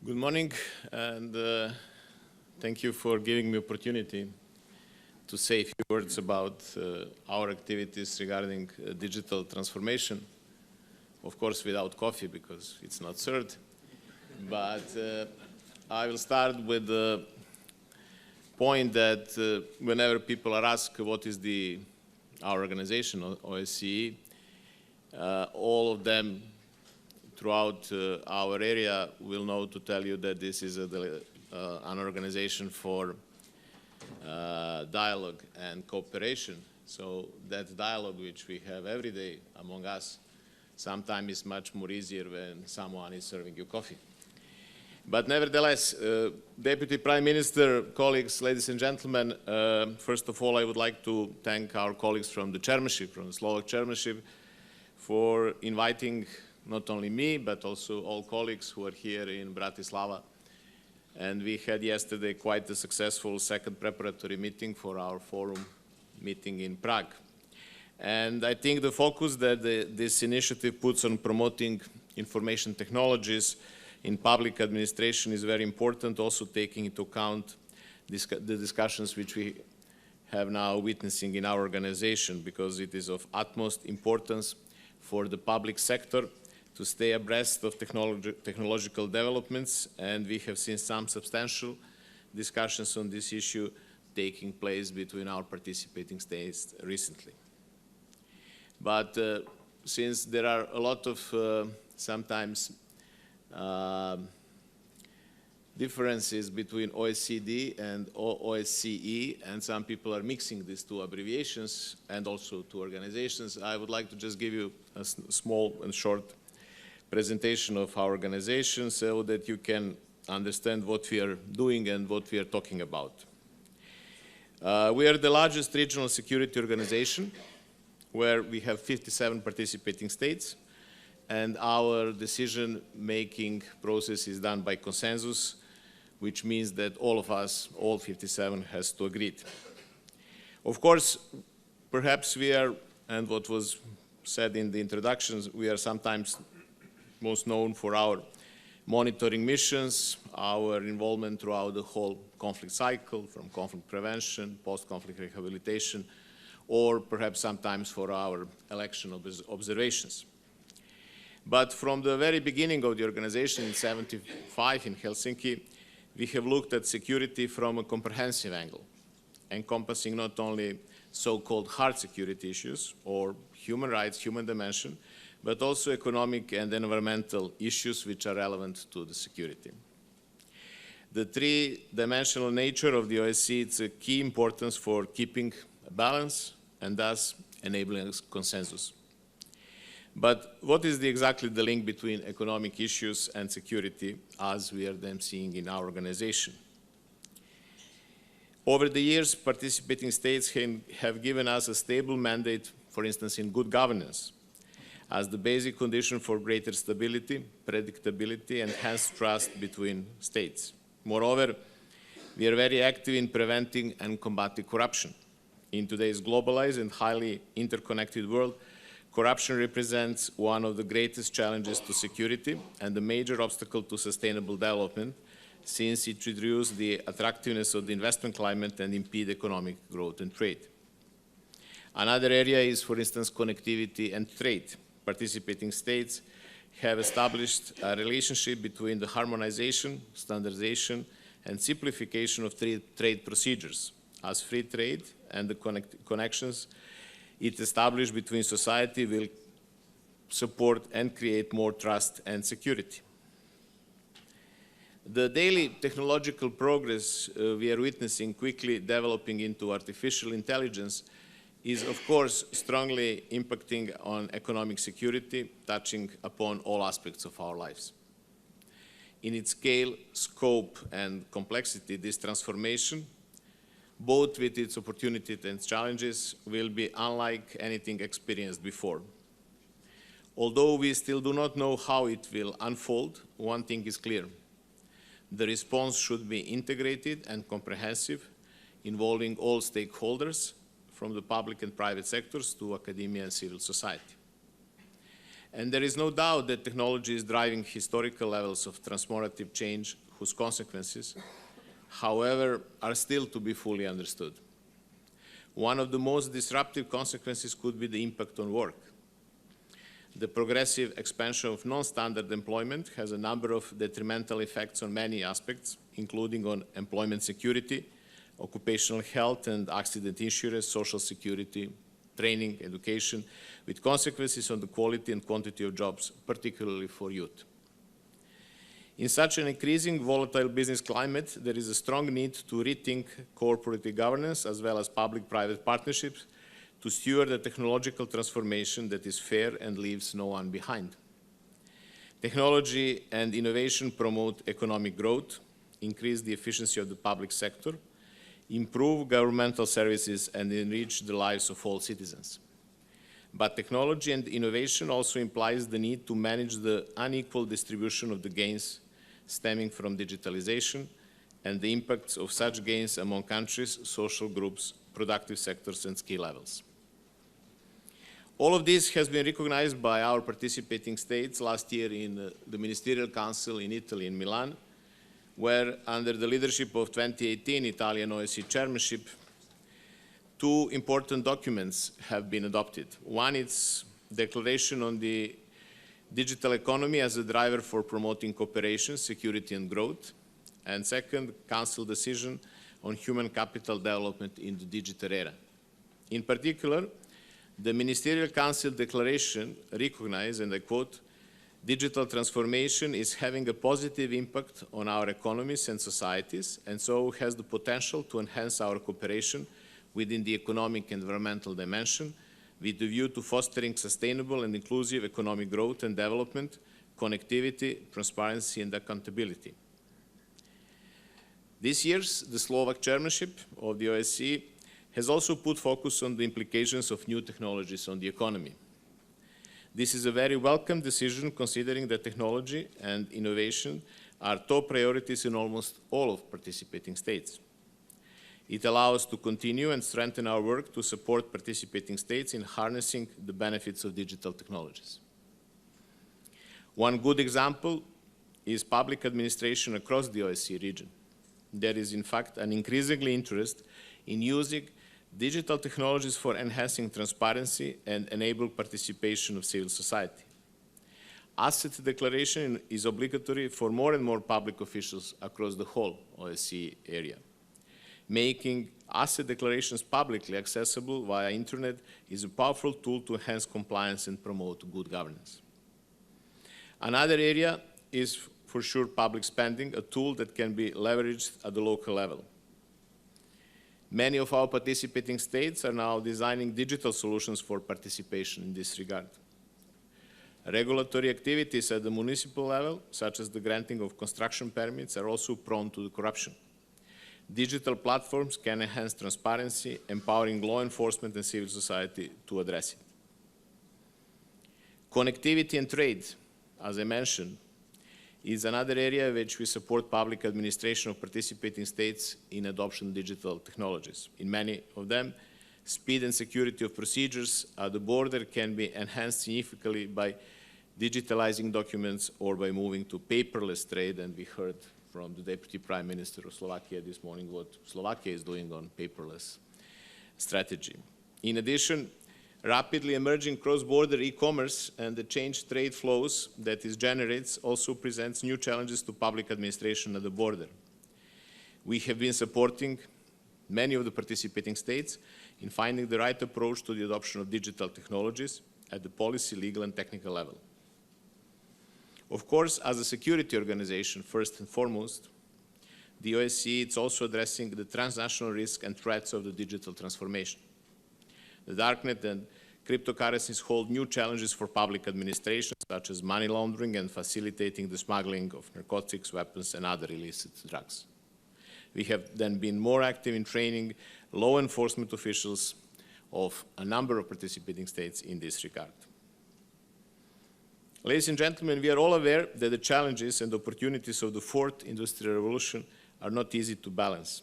Good morning, and thank you for giving me opportunity to say a few words about our activities regarding digital transformation. Of course, without coffee, because it's not served. But I will start with the point that whenever people are asked what is our organization, OSCE, all of them throughout our area will know to tell you that this is an organization for dialogue and cooperation. So that dialogue which we have every day among us sometimes is much more easier when someone is serving you coffee. But nevertheless, Deputy Prime Minister, colleagues, ladies and gentlemen, first of all, I would like to thank our colleagues from the chairmanship, from the Slovak chairmanship, for inviting not only me, but also all colleagues who are here in Bratislava. And we had yesterday quite a successful second preparatory meeting for our forum meeting in Prague. And I think the focus that this initiative puts on promoting information technologies in public administration is very important, also taking into account the discussions which we have now witnessing in our organization, because it is of utmost importance for the public sector to stay abreast of technological developments, and we have seen some substantial discussions on this issue taking place between our participating states recently. But since there are a lot of sometimes differences between OECD and OSCE, and some people are mixing these two abbreviations and also two organizations, I would like to just give you a small and short presentation of our organization so that you can understand what we are doing and what we are talking about. We are the largest regional security organization where we have 57 participating states, and our decision-making process is done by consensus, which means that all of us, all 57, has to agree. Of course, perhaps we are, and what was said in the introductions, we are sometimes most known for our monitoring missions, our involvement throughout the whole conflict cycle, from conflict prevention, post-conflict rehabilitation, or perhaps sometimes for our election observations. But from the very beginning of the organization in '75 in Helsinki, we have looked at security from a comprehensive angle, encompassing not only so-called hard security issues or human rights, human dimension, but also economic and environmental issues which are relevant to the security. The three-dimensional nature of the OSCE is a key importance for keeping a balance and thus enabling consensus. But what is exactly the link between economic issues and security as we are them seeing in our organization? Over the years, participating states have given us a stable mandate, for instance, in good governance, as the basic condition for greater stability, predictability, and enhanced trust between states. Moreover, we are very active in preventing and combating corruption. In today's globalized and highly interconnected world, corruption represents one of the greatest challenges to security and a major obstacle to sustainable development, since it reduces the attractiveness of the investment climate and impedes economic growth and trade. Another area is, for instance, connectivity and trade. Participating states have established a relationship between the harmonization, standardization, and simplification of trade procedures, as free trade and the connections it established between society will support and create more trust and security. The daily technological progress we are witnessing quickly developing into artificial intelligence is, of course, strongly impacting on economic security, touching upon all aspects of our lives. In its scale, scope, and complexity, this transformation, both with its opportunities and challenges, will be unlike anything experienced before. Although we still do not know how it will unfold, one thing is clear. The response should be integrated and comprehensive, involving all stakeholders, from the public and private sectors to academia and civil society. And there is no doubt that technology is driving historical levels of transformative change whose consequences, however, are still to be fully understood. One of the most disruptive consequences could be the impact on work. The progressive expansion of non-standard employment has a number of detrimental effects on many aspects, including on employment security, occupational health and accident insurance, social security, training, education, with consequences on the quality and quantity of jobs, particularly for youth. In such an increasing volatile business climate, there is a strong need to rethink corporate governance as well as public-private partnerships to steward the technological transformation that is fair and leaves no one behind. Technology and innovation promote economic growth, increase the efficiency of the public sector, improve governmental services, and enrich the lives of all citizens. But technology and innovation also implies the need to manage the unequal distribution of the gains stemming from digitalization and the impacts of such gains among countries, social groups, productive sectors, and skill levels. All of this has been recognized by our participating states last year in the Ministerial Council in Italy, in Milan, where, under the leadership of 2018 Italian OSCE chairmanship, two important documents have been adopted. One is Declaration on the Digital Economy as a driver for promoting cooperation, security and growth, and second, Council decision on human capital development in the digital era. In particular, the Ministerial Council declaration recognized, and I quote, "Digital transformation is having a positive impact on our economies and societies, and so has the potential to enhance our cooperation within the economic and environmental dimension, with the view to fostering sustainable and inclusive economic growth and development, connectivity, transparency, and accountability." This year's, the Slovak chairmanship of the OSCE has also put focus on the implications of new technologies on the economy. This is a very welcome decision, considering that technology and innovation are top priorities in almost all of participating states. It allows us to continue and strengthen our work to support participating states in harnessing the benefits of digital technologies. One good example is public administration across the OSCE region. There is, in fact, an increasingly interest in using digital technologies for enhancing transparency and enable participation of civil society. Asset declaration is obligatory for more and more public officials across the whole OSCE area. Making asset declarations publicly accessible via internet is a powerful tool to enhance compliance and promote good governance. Another area is, for sure, public spending, a tool that can be leveraged at the local level. Many of our participating states are now designing digital solutions for participation in this regard. Regulatory activities at the municipal level, such as the granting of construction permits, are also prone to corruption. Digital platforms can enhance transparency, empowering law enforcement and civil society to address it. Connectivity and trade, as I mentioned, is another area in which we support public administration of participating states in adoption of digital technologies. In many of them, speed and security of procedures at the border can be enhanced significantly by digitalizing documents or by moving to paperless trade, and we heard from the Deputy Prime Minister of Slovakia this morning what Slovakia is doing on paperless strategy. In addition, rapidly emerging cross-border e-commerce and the changed trade flows that it generates also presents new challenges to public administration at the border. We have been supporting many of the participating states in finding the right approach to the adoption of digital technologies at the policy, legal, and technical level. Of course, as a security organization, first and foremost, the OSCE is also addressing the transnational risk and threats of the digital transformation. The darknet and cryptocurrencies hold new challenges for public administration, such as money laundering and facilitating the smuggling of narcotics, weapons, and other illicit drugs. We have then been more active in training law enforcement officials of a number of participating states in this regard. Ladies and gentlemen, we are all aware that the challenges and opportunities of the fourth industrial revolution are not easy to balance.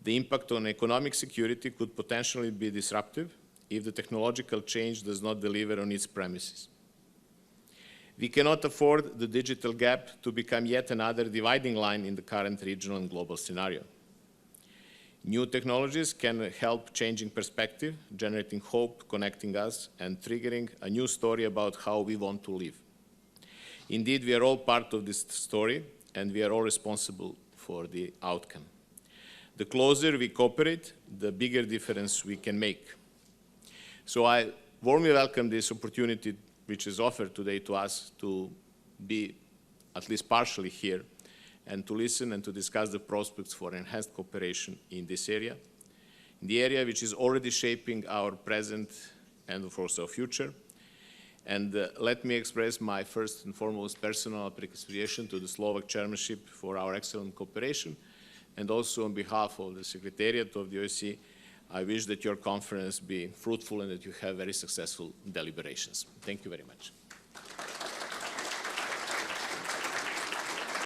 The impact on economic security could potentially be disruptive if the technological change does not deliver on its premises. We cannot afford the digital gap to become yet another dividing line in the current regional and global scenario. New technologies can help changing perspective, generating hope, connecting us, and triggering a new story about how we want to live. Indeed, we are all part of this story, and we are all responsible for the outcome. The closer we cooperate, the bigger difference we can make. So I warmly welcome this opportunity which is offered today to us to be at least partially here and to listen and to discuss the prospects for enhanced cooperation in this area, in the area which is already shaping our present and of course our future. And let me express my first and foremost personal appreciation to the Slovak chairmanship for our excellent cooperation, and also on behalf of the Secretariat of the OSCE, I wish that your conference be fruitful and that you have very successful deliberations. Thank you very much.